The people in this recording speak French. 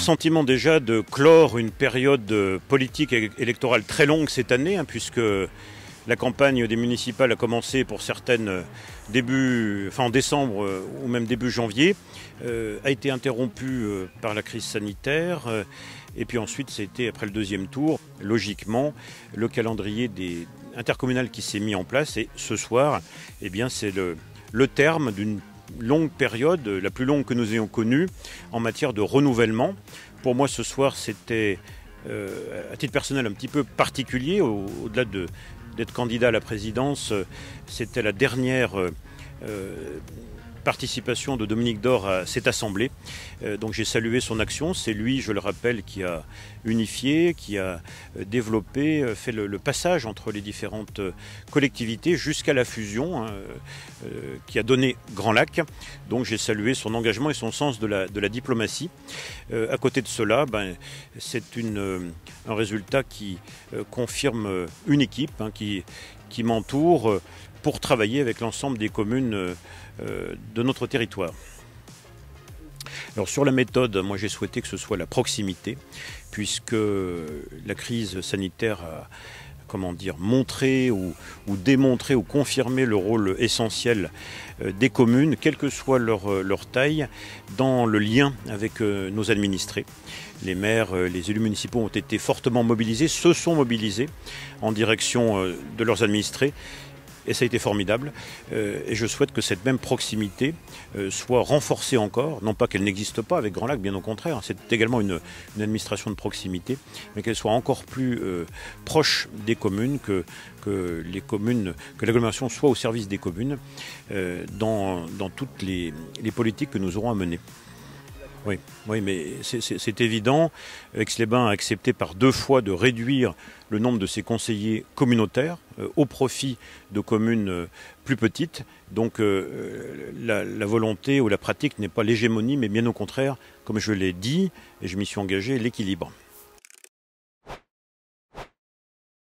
sentiment déjà de clore une période politique et électorale très longue cette année, puisque la campagne des municipales a commencé pour certaines en décembre ou même début janvier, a été interrompue par la crise sanitaire. Et puis ensuite, c'était après le deuxième tour, logiquement, le calendrier intercommunal qui s'est mis en place. Et ce soir, eh bien, c'est le terme d'une longue période, la plus longue que nous ayons connue en matière de renouvellement. Pour moi, ce soir, c'était, à titre personnel, un petit peu particulier. Au-delà d'être candidat à la présidence, c'était la dernière participation de Dominique Dore à cette assemblée. Donc j'ai salué son action. C'est lui, je le rappelle, qui a unifié, qui a développé, fait le passage entre les différentes collectivités jusqu'à la fusion qui a donné Grand Lac. Donc j'ai salué son engagement et son sens de la diplomatie. À côté de cela, c'est un résultat qui confirme une équipe qui m'entoure pour travailler avec l'ensemble des communes de notre territoire. Alors sur la méthode, moi j'ai souhaité que ce soit la proximité, puisque la crise sanitaire a montré ou démontré ou confirmé le rôle essentiel des communes, quelle que soit leur taille, dans le lien avec nos administrés. Les maires, les élus municipaux ont été fortement mobilisés, se sont mobilisés en direction de leurs administrés. Et ça a été formidable. Et je souhaite que cette même proximité soit renforcée encore. Non pas qu'elle n'existe pas avec Grand Lac, bien au contraire. C'est également une administration de proximité, mais qu'elle soit encore plus proche des communes, que l'agglomération soit au service des communes dans toutes les politiques que nous aurons à mener. Oui, mais c'est évident. Aix-les-Bains a accepté par 2 fois de réduire le nombre de ses conseillers communautaires au profit de communes plus petites. Donc la volonté ou la pratique n'est pas l'hégémonie, mais bien au contraire, comme je l'ai dit et je m'y suis engagé, l'équilibre.